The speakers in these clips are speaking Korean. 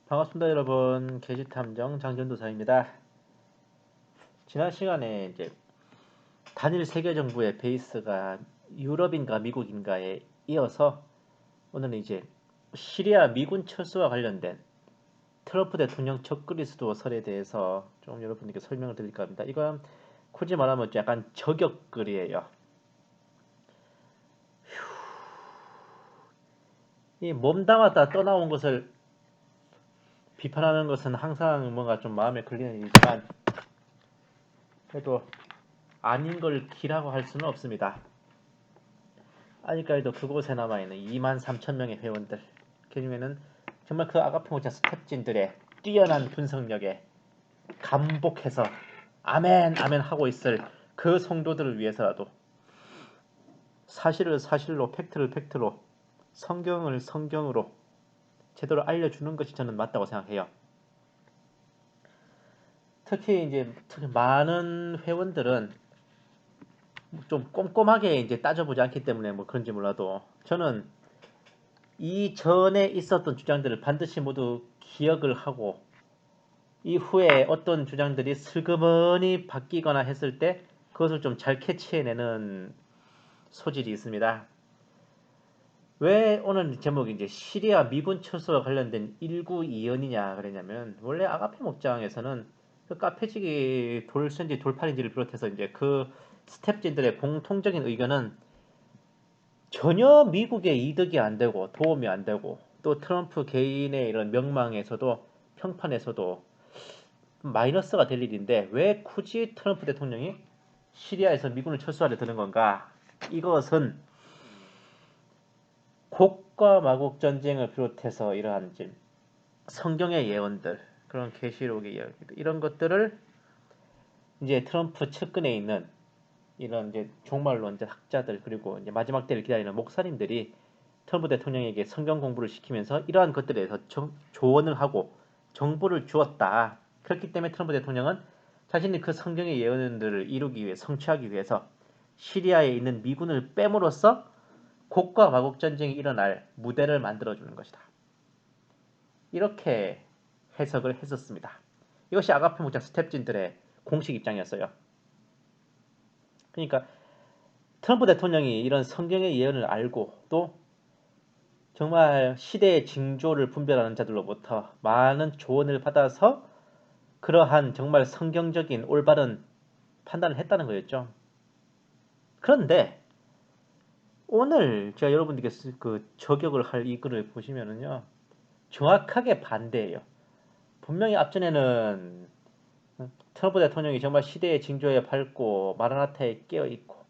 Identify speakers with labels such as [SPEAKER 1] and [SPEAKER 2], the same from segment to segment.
[SPEAKER 1] 반갑습니다, 여러분. 게시탐정 장전도사입니다. 지난 시간에 이제 단일 세계 정부의 베이스가 유럽인가 미국인가에 이어서 오늘은 이제 시리아 미군 철수와 관련된 트럼프 대통령 적그리스도 설에 대해서 좀 여러분께 설명을 드릴까 합니다. 이건 굳이 말하면 약간 저격글이에요. 이 몸담았다 떠나온 것을 비판하는 것은 항상 뭔가 좀 마음에 걸리는 일이지만 그래도 아닌 걸 기라고 할 수는 없습니다. 아직까지도 그곳에 남아있는 2만 3천 명의 회원들, 그 중에는 정말 그 아가페모자 스텝진들의 뛰어난 분석력에 감복해서 아멘 아멘 하고 있을 그 성도들을 위해서라도 사실을 사실로, 팩트를 팩트로, 성경을 성경으로 제대로 알려주는 것이 저는 맞다고 생각해요. 특히 많은 회원들은 좀 꼼꼼하게 이제 따져보지 않기 때문에 뭐 그런지 몰라도 저는 이전에 있었던 주장들을 반드시 모두 기억을 하고 이후에 어떤 주장들이 슬그머니 바뀌거나 했을 때 그것을 좀 잘 캐치해내는 소질이 있습니다. 왜 오늘 제목이 이제 시리아 미군 철수와 관련된 1922연이냐 그러냐면, 원래 아가페 목장에서는 그 카페지기 돌선지 돌팔인지를 비롯해서 이제 그 스텝진들의 공통적인 의견은 전혀 미국의 이득이 안 되고 도움이 안 되고, 또 트럼프 개인의 이런 명망에서도 평판에서도 마이너스가 될 일인데 왜 굳이 트럼프 대통령이 시리아에서 미군을 철수하려 드는 건가? 이것은 곡과 마곡 전쟁을 비롯해서 이러한 이제 성경의 예언들, 그런 계시록의 이야기들, 이런 것들을 이제 트럼프 측근에 있는 이런 이제 종말론 이제 학자들, 그리고 이제 마지막 때를 기다리는 목사님들이 트럼프 대통령에게 성경 공부를 시키면서 이러한 것들에 대해서 조언을 하고 정보를 주었다. 그렇기 때문에 트럼프 대통령은 자신이 그 성경의 예언들을 이루기 위해, 성취하기 위해서 시리아에 있는 미군을 뺨으로써 곡과 마곡 전쟁이 일어날 무대를 만들어주는 것이다. 이렇게 해석을 했었습니다. 이것이 아가페 목장 스텝진들의 공식 입장이었어요. 그러니까 트럼프 대통령이 이런 성경의 예언을 알고 또 정말 시대의 징조를 분별하는 자들로부터 많은 조언을 받아서 그러한 정말 성경적인 올바른 판단을 했다는 거였죠. 그런데 오늘 제가 여러분들께 그 저격을 할 이 글을 보시면은요, 정확하게 반대예요. 분명히 앞전에는 트럼프 대통령이 정말 시대의 징조에 밟고 마라나타에 깨어 있고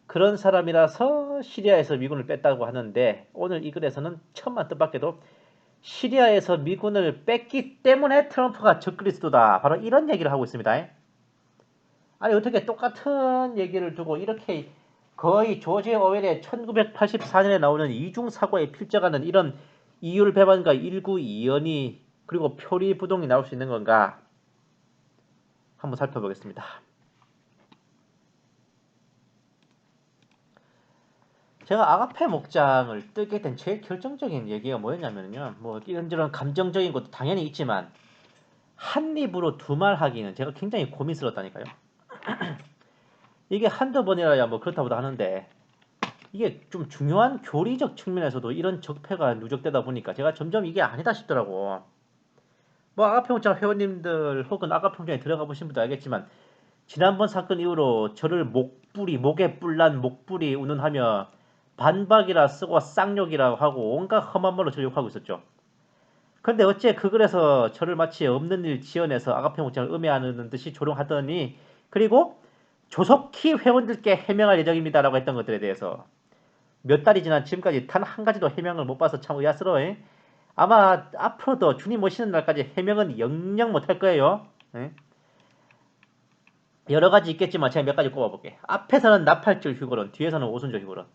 [SPEAKER 1] 그런 사람이라서 시리아에서 미군을 뺐다고 하는데, 오늘 이 글에서는 천만 뜻밖에도 시리아에서 미군을 뺐기 때문에 트럼프가 적그리스도다, 바로 이런 얘기를 하고 있습니다. 아니 어떻게 똑같은 얘기를 두고 이렇게 거의 조지 오웰의 1984년에 나오는 이중사고에 필적하는 이런 이율배반과 일구이연이 그리고 표리부동이 나올 수 있는 건가, 한번 살펴보겠습니다. 제가 아가페 목장을 뜨게 된 제일 결정적인 얘기가 뭐였냐면요, 뭐 이런저런 감정적인 것도 당연히 있지만 한 입으로 두 말 하기는 제가 굉장히 고민스럽다니까요. 이게 한두 번이라야 뭐 그렇다고도 하는데, 이게 좀 중요한 교리적 측면에서도 이런 적폐가 누적되다 보니까 제가 점점 이게 아니다 싶더라고. 뭐 아가페 목장 회원님들 혹은 아가페 목장에 들어가 보신 분도 알겠지만, 지난번 사건 이후로 저를 목에 뿔난 목불이 운운하며 반박이라 쓰고 쌍욕이라고 하고 온갖 험한 말로 저를 욕하고 있었죠. 그런데 어째 그 글에서 저를 마치 없는 일 지어내서 아가페 목장을 음해하는 듯이 조롱하더니, 그리고 조속히 회원들께 해명할 예정입니다라고 했던 것들에 대해서 몇 달이 지난 지금까지 단 한 가지도 해명을 못 봐서 참 의아스러워요. 아마 앞으로도 주님 오시는 날까지 해명은 영영 못할 거예요. 여러 가지 있겠지만 제가 몇 가지 꼽아볼게. 앞에서는 나팔줄 휴거론, 뒤에서는 오순절 휴거론.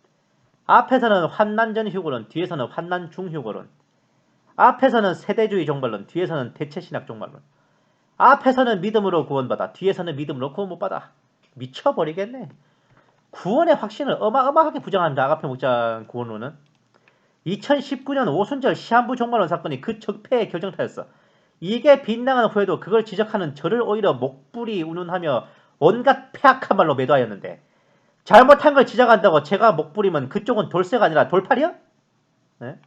[SPEAKER 1] 앞에서는 환난전 휴거론, 뒤에서는 환난중 휴거론. 앞에서는 세대주의 종말론, 뒤에서는 대체신학 종말론. 앞에서는 믿음으로 구원받아, 뒤에서는 믿음으로 구원 못 받아. 미쳐버리겠네. 구원의 확신을 어마어마하게 부정합니다, 아가페 목장 구원론은. 2019년 오순절 시한부 종말론 사건이 그 적폐의 결정타였어. 이게 빗나간 후에도 그걸 지적하는 저를 오히려 목불이 운운하며 온갖 폐악한 말로 매도하였는데 잘못한 걸 지적한다고 제가 목부리면 그쪽은 돌쇠가 아니라 돌팔이야? 네?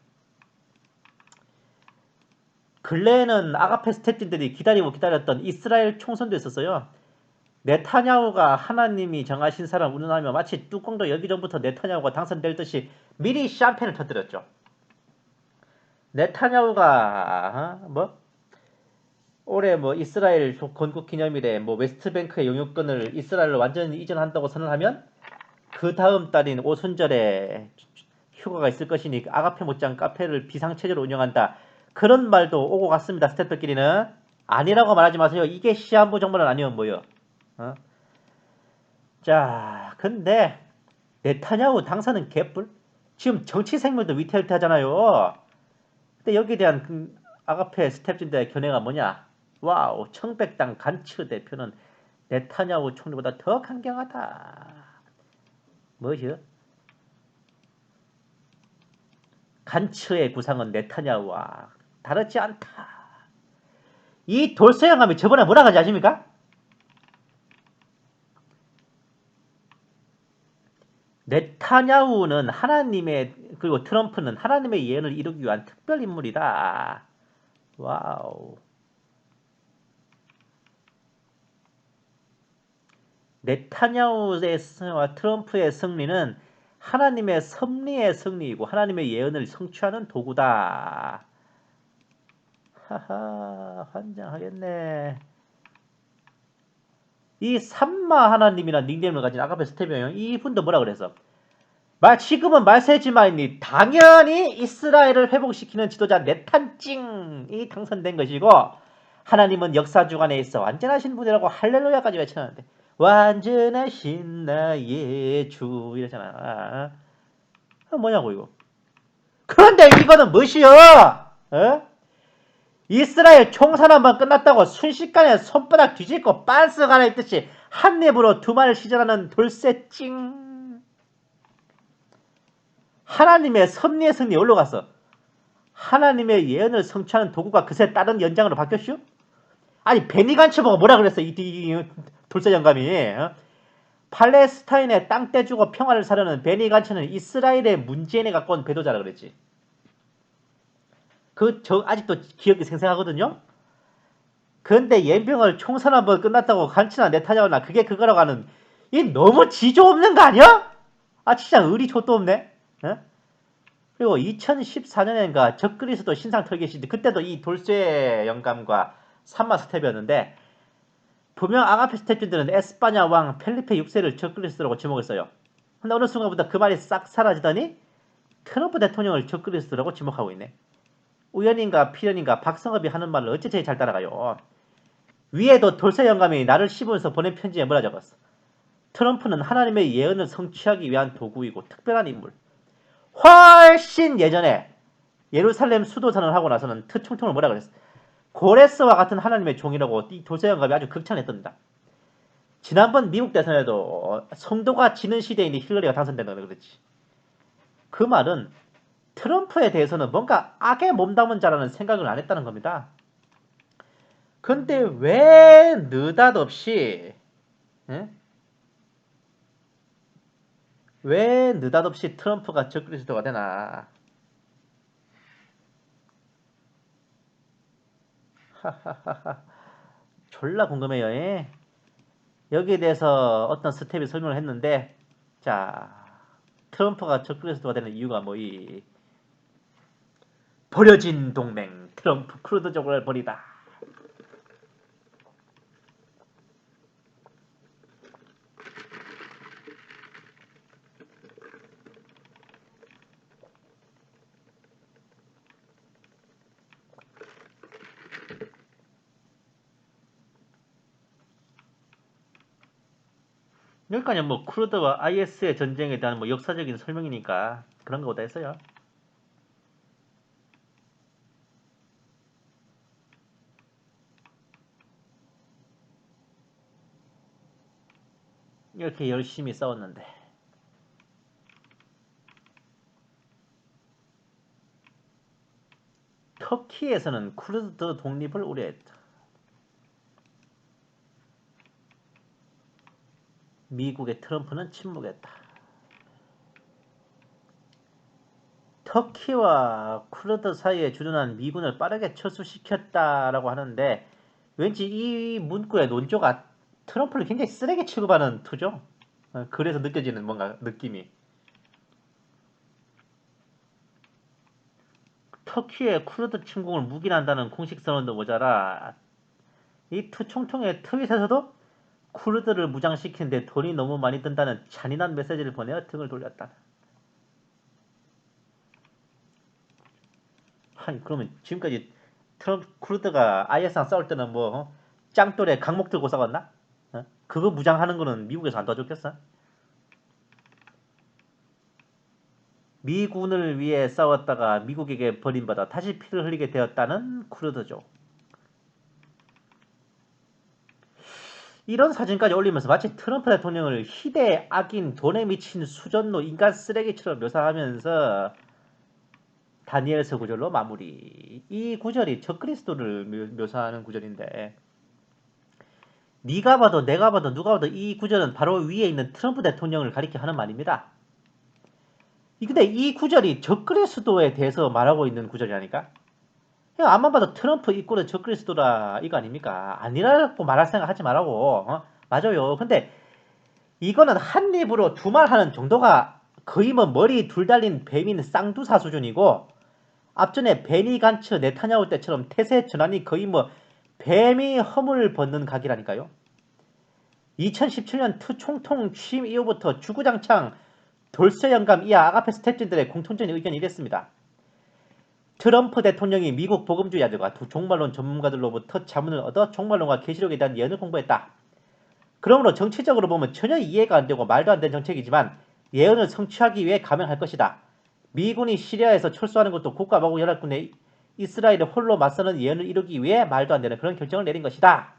[SPEAKER 1] 근래에는 아가페 스태틴들이 기다리고 기다렸던 이스라엘 총선도 있었어요. 네타냐후가 하나님이 정하신 사람 운운하며 마치 뚜껑도 열기 전부터 네타냐후가 당선될 듯이 미리 샴페인을 터뜨렸죠. 네타냐후가 올해 이스라엘 건국 기념일에 웨스트뱅크의 영유권을 이스라엘로 완전히 이전한다고 선언하면 그 다음 달인 오순절에 휴가가 있을 것이니 아가페 못지않은 카페를 비상체제로 운영한다. 그런 말도 오고 갔습니다. 스태프들끼리는. 아니라고 말하지 마세요. 이게 시한부 정보는 아니면 뭐요. 어? 자, 근데 네타냐후 당선은 개뿔. 지금 정치 생명도 위태위태하잖아요. 근데 여기에 대한 아가페 스태프진들의 견해가 뭐냐? 와우, 청백당 간츠 대표는 네타냐후 총리보다 더 강경하다. 뭐죠? 간츠의 구상은 네타냐후와 다르지 않다. 이 돌쇠영감이 저번에 뭐라 하지 아십니까? 네타냐후는 하나님의 그리고 트럼프는 하나님의 예언을 이루기 위한 특별 인물이다. 와우. 네타냐후와 트럼프의 승리는 하나님의 섭리의 승리이고 하나님의 예언을 성취하는 도구다. 하하, 환장하겠네. 이 삼마 하나님이나 닉네임을 가진 아가페 스테비오 이분도 뭐라 그래서 지금은 말세지만이 당연히 이스라엘을 회복시키는 지도자 네탄찡이 당선된 것이고 하나님은 역사 주관에 있어 완전하신 분이라고 할렐루야까지 외쳤는데 완전하신 나의 주 이러잖아. 뭐냐고 이거. 그런데 이거는 무엇이요? 어? 이스라엘 총선 한번 끝났다고 순식간에 손바닥 뒤집고 빤스 갈아입듯이 한 입으로 두 말을 시전하는 돌쇠찡. 하나님의 섭리의 승리 올라갔어. 하나님의 예언을 성취하는 도구가 그새 다른 연장으로 바뀌었슈? 아니 베니간츠 보고 뭐라 그랬어 이 돌쇠 영감이. 팔레스타인에 땅 떼주고 평화를 사려는 베니간츠는 이스라엘의 문재인이 갖고 온 배도자라 그랬지. 아직도 기억이 생생하거든요. 그런데 연병을 총선 한번 끝났다고 간치나 네타냐후나 그게 그거라고 하는 이 너무 지조 없는 거 아니야? 진짜 의리 좆도 없네. 어? 그리고 2014년인가 적그리스도 신상 털기시대 그때도 이 돌쇠 영감과 산마 스텝이었는데 분명 아가페 스텝들은 에스파냐 왕 펠리페 6세를 적그리스도라고 지목했어요. 근데 어느 순간부터 그 말이 싹 사라지더니 트럼프 대통령을 적그리스도라고 지목하고 있네. 우연인가 필연인가 박성업이 하는 말을 어째 제일 잘 따라가요. 위에도 돌쇠 영감이 나를 씹으면서 보낸 편지에 뭐라 적었어. 트럼프는 하나님의 예언을 성취하기 위한 도구이고 특별한 인물. 훨씬 예전에 예루살렘 수도선언을 하고 나서는 특총통을 뭐라 그랬어. 고레스와 같은 하나님의 종이라고 이 돌쇠 영감이 아주 극찬했답니다. 지난번 미국 대선에도 성도가 지는 시대인 힐러리가 당선된다고 그랬지. 그 말은 트럼프에 대해서는 뭔가 악에 몸담은 자라는 생각을 안 했다는 겁니다. 근데 왜 느닷없이 왜 느닷없이 트럼프가 적그리스도가 되나? 하하하하. 졸라 궁금해요. 예? 여기에 대해서 어떤 스텝이 설명을 했는데, 자, 트럼프가 적그리스도가 되는 이유가 이 버려진 동맹, 트럼프 크루드족을 버리다. 그러니까 크루드와 IS의 전쟁에 대한 역사적인 설명이니까 그런 거보다 했어요. 이렇게 열심히 싸웠는데 터키에서는 쿠르드 독립을 우려했다. 미국의 트럼프는 침묵했다. 터키와 쿠르드 사이에 주둔한 미군을 빠르게 철수시켰다라고 하는데 왠지 이 문구의 논조가 트럼프를 굉장히 쓰레기 취급하는 투죠. 그래서 느껴지는 뭔가 느낌이. 터키의 쿠르드 침공을 묵인한다는 공식 선언도 모자라 이 총통의 트윗에서도 쿠르드를 무장시키는데 돈이 너무 많이 든다는 잔인한 메시지를 보내어 등을 돌렸다. 아니 그러면 지금까지 쿠르드가 IS랑 싸울 때는 뭐 짱돌에 강목 들고 싸웠나? 그거 무장하는 거는 미국에서 안 도와줬겠어? 미군을 위해 싸웠다가 미국에게 버림받아 다시 피를 흘리게 되었다는 쿠르드족. 이런 사진까지 올리면서 마치 트럼프 대통령을 희대의 악인, 돈에 미친 수전노, 인간 쓰레기처럼 묘사하면서 다니엘서 구절로 마무리. 이 구절이 적그리스도를 묘사하는 구절인데 네가 봐도 내가 봐도 누가 봐도 이 구절은 바로 위에 있는 트럼프 대통령을 가리켜 하는 말입니다. 근데 이 구절이 적그리스도에 대해서 말하고 있는 구절이라니까? 암만 봐도 트럼프 이꼴은 적그리스도라 이거 아닙니까? 아니라고 말할 생각 하지 말라고. 맞아요. 근데 이거는 한 입으로 두 말 하는 정도가 거의 뭐 머리 둘 달린 뱀인 쌍두사 수준이고 앞전에 베니 간츠 네타냐후 때처럼 태세 전환이 거의 뭐 뱀이 허물 벗는 각이라니까요. 2017년 총통 취임 이후부터 주구장창 돌쇠영감 이하 아가페 스태프들의 공통적인 의견이 이랬습니다. 트럼프 대통령이 미국 복음주의자들과 종말론 전문가들로부터 자문을 얻어 종말론과 계시록에 대한 예언을 공부했다. 그러므로 정치적으로 보면 전혀 이해가 안 되고 말도 안 되는 정책이지만 예언을 성취하기 위해 감행할 것이다. 미군이 시리아에서 철수하는 것도 국가마곡연합군의 이스라엘에 홀로 맞서는 예언을 이루기 위해 말도 안 되는 그런 결정을 내린 것이다.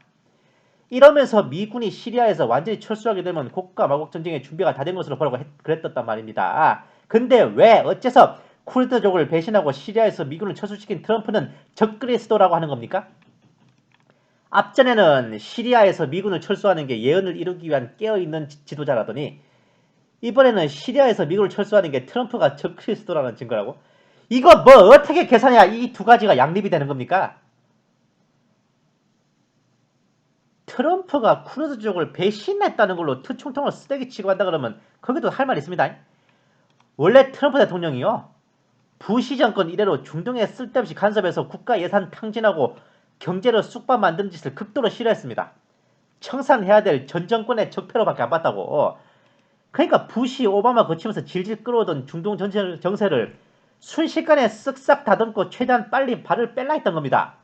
[SPEAKER 1] 이러면서 미군이 시리아에서 완전히 철수하게 되면 국가마곡 전쟁의 준비가 다 된 것으로 보라고 그랬단 말입니다. 근데 왜 어째서 쿠르드족을 배신하고 시리아에서 미군을 철수시킨 트럼프는 적그리스도라고 하는 겁니까? 앞전에는 시리아에서 미군을 철수하는 게 예언을 이루기 위한 깨어있는 지도자라더니 이번에는 시리아에서 미군을 철수하는 게 트럼프가 적그리스도라는 증거라고? 이거 뭐 어떻게 계산해야 이 두 가지가 양립이 되는 겁니까? 트럼프가 쿠르드족을 배신했다는 걸로 총통을 쓰레기 취급한다 그러면 거기도 할 말 있습니다. 원래 트럼프 대통령이요. 부시 정권 이래로 중동에 쓸데없이 간섭해서 국가 예산 탕진하고 경제로 쑥밥 만드는 짓을 극도로 싫어했습니다. 청산해야 될 전 정권의 적폐로밖에 안 봤다고. 그러니까 부시 오바마 거치면서 질질 끌어오던 중동 정세를 순식간에 쓱싹 다듬고 최대한 빨리 발을 뺄라 했던 겁니다.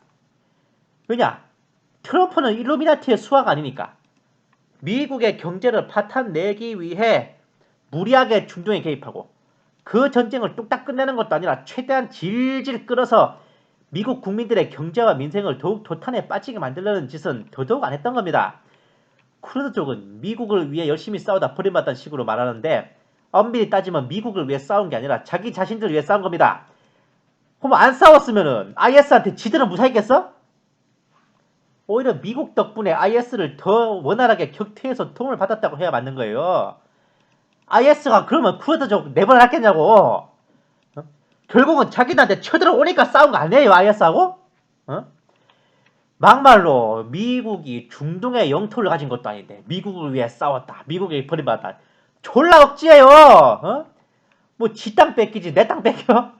[SPEAKER 1] 왜냐? 트럼프는 일루미나티의 수학 아니니까. 미국의 경제를 파탄 내기 위해 무리하게 중동에 개입하고 그 전쟁을 뚝딱 끝내는 것도 아니라 최대한 질질 끌어서 미국 국민들의 경제와 민생을 더욱 도탄에 빠지게 만들려는 짓은 더더욱 안 했던 겁니다. 쿠르드 쪽은 미국을 위해 열심히 싸우다 버림받았다는 식으로 말하는데 엄밀히 따지면 미국을 위해 싸운 게 아니라 자기 자신들을 위해 싸운 겁니다. 그럼 안 싸웠으면은 IS한테 지들은 무사했겠어? 오히려 미국 덕분에 IS를 더 원활하게 격퇴해서 도움을 받았다고 해야 맞는 거예요. IS가 그러면 쿠르드족 내버려놨겠냐고. 결국은 자기들한테 쳐들어오니까 싸운 거 아니에요, IS하고? 막말로 미국이 중동의 영토를 가진 것도 아닌데 미국을 위해 싸웠다. 미국에 버림받았다. 졸라 억지예요. 뭐 지 땅 뺏기지 내 땅 뺏겨?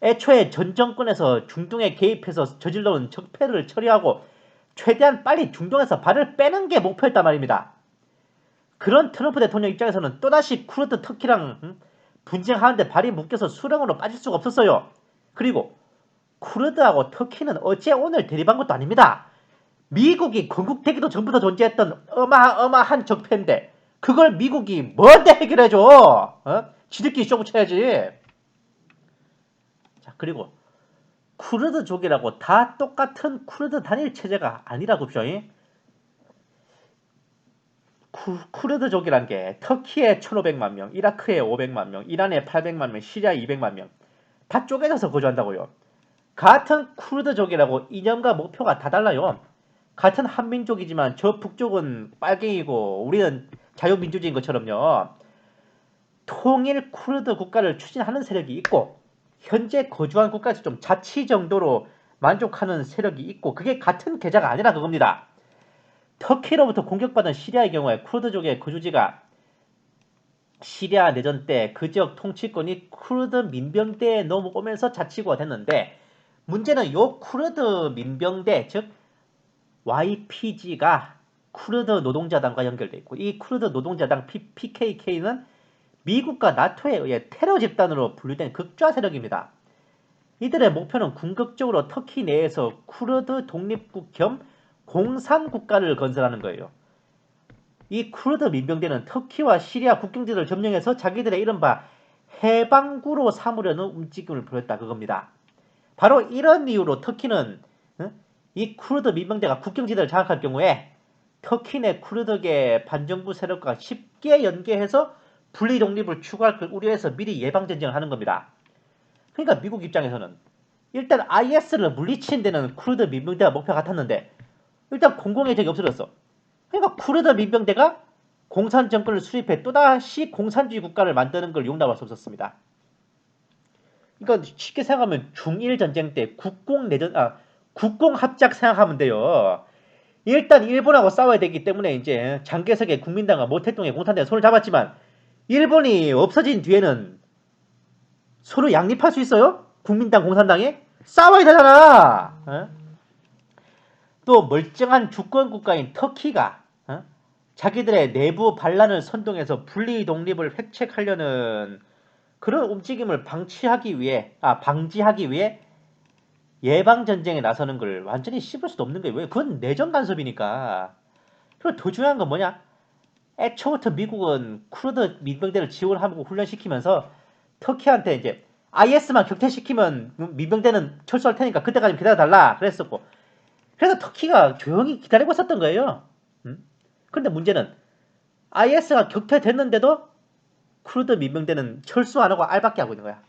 [SPEAKER 1] 애초에 전 정권에서 중동에 개입해서 저질러온 적폐를 처리하고 최대한 빨리 중동에서 발을 빼는 게 목표였단 말입니다. 그런 트럼프 대통령 입장에서는 또다시 쿠르드 터키랑 분쟁하는데 발이 묶여서 수렁으로 빠질 수가 없었어요. 그리고 쿠르드하고 터키는 어제 오늘 대립한 것도 아닙니다. 미국이 건국되기도 전부터 존재했던 어마어마한 적폐인데 그걸 미국이 뭔데 해결해줘? 지들끼리 쇼부 쳐야지. 자, 그리고 쿠르드족이라고 다 똑같은 쿠르드 단일 체제가 아니라고 봅시오. 쿠르드족이란 게 터키에 1500만 명, 이라크에 500만 명, 이란에 800만 명, 시리아에 200만 명 다 쪼개져서 거주한다고요. 같은 쿠르드족이라고 이념과 목표가 다 달라요. 같은 한민족이지만 저 북쪽은 빨갱이고 우리는 자유민주주의인 것처럼요. 통일 쿠르드 국가를 추진하는 세력이 있고 현재 거주한 국가에서 좀 자치 정도로 만족하는 세력이 있고 그게 같은 계좌가 아니라 그겁니다. 터키로부터 공격받은 시리아의 경우에 쿠르드족의 거주지가 시리아 내전 때 그 지역 통치권이 쿠르드 민병대에 넘어오면서 자치구가 됐는데 문제는 요 쿠르드 민병대 즉 YPG가 쿠르드 노동자당과 연결돼 있고 이 쿠르드 노동자당 PKK는 미국과 나토에 의해 테러 집단으로 분류된 극좌 세력입니다. 이들의 목표는 궁극적으로 터키 내에서 쿠르드 독립국 겸 공산국가를 건설하는 거예요. 이 쿠르드 민병대는 터키와 시리아 국경지를 점령해서 자기들의 이른바 해방구로 삼으려는 움직임을 보였다 그겁니다. 바로 이런 이유로 터키는 이 쿠르드 민병대가 국경지대를 장악할 경우에 터키 내 쿠르드계 반정부 세력과 쉽게 연계해서 분리 독립을 추구할 걸 우려해서 미리 예방전쟁을 하는 겁니다. 그러니까 미국 입장에서는 일단 IS를 물리치는 데는 쿠르드 민병대가 목표가 같았는데 일단 공공의 적이 없어졌어. 그러니까 쿠르드 민병대가 공산 정권을 수립해 또다시 공산주의 국가를 만드는 걸 용납할 수 없었습니다. 그러니까 쉽게 생각하면 중일 전쟁 때 국공 합작 생각하면 돼요. 일단 일본하고 싸워야 되기 때문에 이제 장개석의 국민당과 모택동의 공산당이 손을 잡았지만 일본이 없어진 뒤에는 서로 양립할 수 있어요? 국민당, 공산당이? 싸워야 되잖아. 어? 또 멀쩡한 주권 국가인 터키가 자기들의 내부 반란을 선동해서 분리 독립을 획책하려는 그런 움직임을 방지하기 위해 예방 전쟁에 나서는 걸 완전히 씹을 수도 없는 거예요. 왜? 그건 내정 간섭이니까. 그리고 더 중요한 건 뭐냐? 애초부터 미국은 쿠르드 민병대를 지원하고 훈련시키면서 터키한테 이제 IS만 격퇴시키면 민병대는 철수할 테니까 그때까지 기다려달라 그랬었고 그래서 터키가 조용히 기다리고 있었던 거예요. 그런데 문제는 IS가 격퇴됐는데도 쿠르드 민병대는 철수 안 하고 알밖에 하고 있는 거야.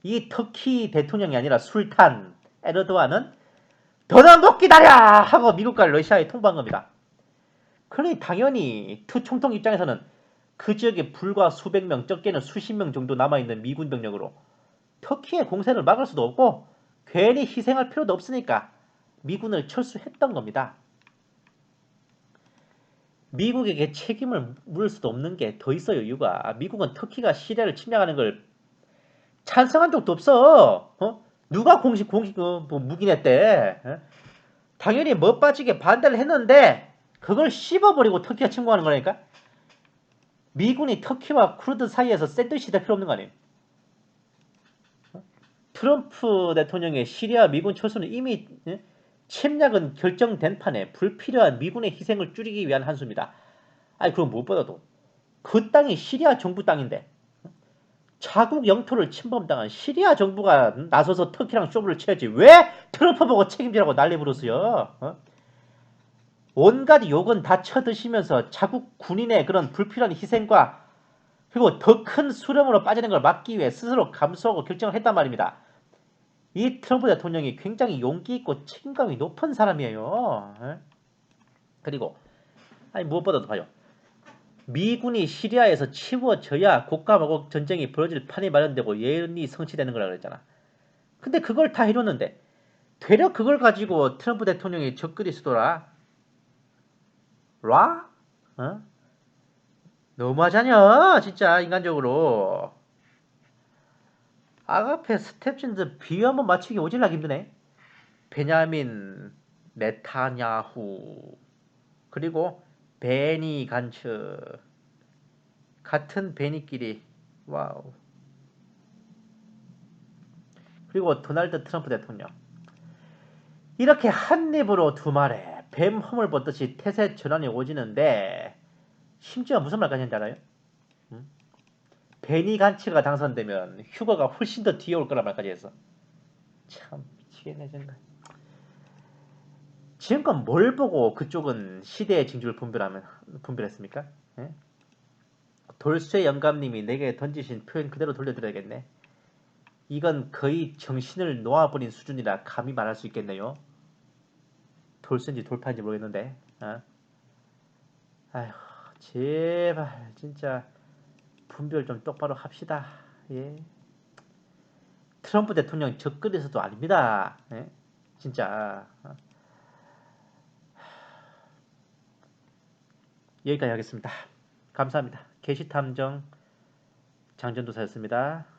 [SPEAKER 1] 이 터키 대통령이 아니라 술탄 에르도안은 더는 못 기다려 하고 미국과 러시아에 통보한 겁니다. 그러니 당연히 총통 입장에서는 그 지역에 불과 수백 명, 적게는 수십 명 정도 남아있는 미군 병력으로 터키의 공세를 막을 수도 없고 괜히 희생할 필요도 없으니까 미군을 철수했던 겁니다. 미국에게 책임을 물을 수도 없는 게 더 있어요. 이유가 미국은 터키가 시리아를 침략하는 걸 찬성한 적도 없어. 누가 공식 무기 냈대. 당연히 멋빠지게 반대를 했는데 그걸 씹어버리고 터키가 침공하는 거라니까. 미군이 터키와 쿠르드 사이에서 샌드위치 될 필요 없는 거 아니에요. 트럼프 대통령의 시리아 미군 철수는 이미 침략은 결정된 판에 불필요한 미군의 희생을 줄이기 위한 한 수입니다. 아니 그럼 무엇보다도 그 땅이 시리아 정부 땅인데 자국 영토를 침범당한 시리아 정부가 나서서 터키랑 쇼부를 쳐야지 왜 트럼프 보고 책임지라고 난리 부르스요. 온갖 욕은 다 쳐드시면서 자국 군인의 그런 불필요한 희생과 그리고 더 큰 수령으로 빠지는 걸 막기 위해 스스로 감수하고 결정을 했단 말입니다. 이 트럼프 대통령이 굉장히 용기 있고 책임감이 높은 사람이에요. 그리고 아니 무엇보다도 봐요. 미군이 시리아에서 치워져야 곡가마곡 전쟁이 벌어질 판이 마련되고 예언이 성취되는 거라 그랬잖아. 근데 그걸 다 해줬는데 되려 그걸 가지고 트럼프 대통령이 적그리 수도라? 라? 너무하잖여 진짜 인간적으로. 아가페 스텝진들 비유 한번 맞추기 오질나기 힘드네. 베냐민 네타냐후 그리고 베니 간츠 같은 베니끼리 와우. 그리고 도널드 트럼프 대통령 이렇게 한 입으로 두 말에 뱀 허물 벗듯이 태세 전환이 오지는데 심지어 무슨 말까지 했는지 알아요? 베니 간츠가 당선되면 휴거가 훨씬 더 뒤에 올 거란 말까지 했어. 참 미치겠네 정말. 지금껏 뭘 보고 그쪽은 시대의 징조를 분별했습니까? 예? 돌쇠 영감님이 내게 던지신 표현 그대로 돌려드려야겠네. 이건 거의 정신을 놓아버린 수준이라 감히 말할 수 있겠네요. 돌선지 돌파인지 모르겠는데. 어? 아휴, 제발 진짜 분별 좀 똑바로 합시다. 예. 트럼프 대통령 적거리에서도 아닙니다. 예? 진짜. 여기까지 하겠습니다. 감사합니다. 게시탐정 장전도사였습니다.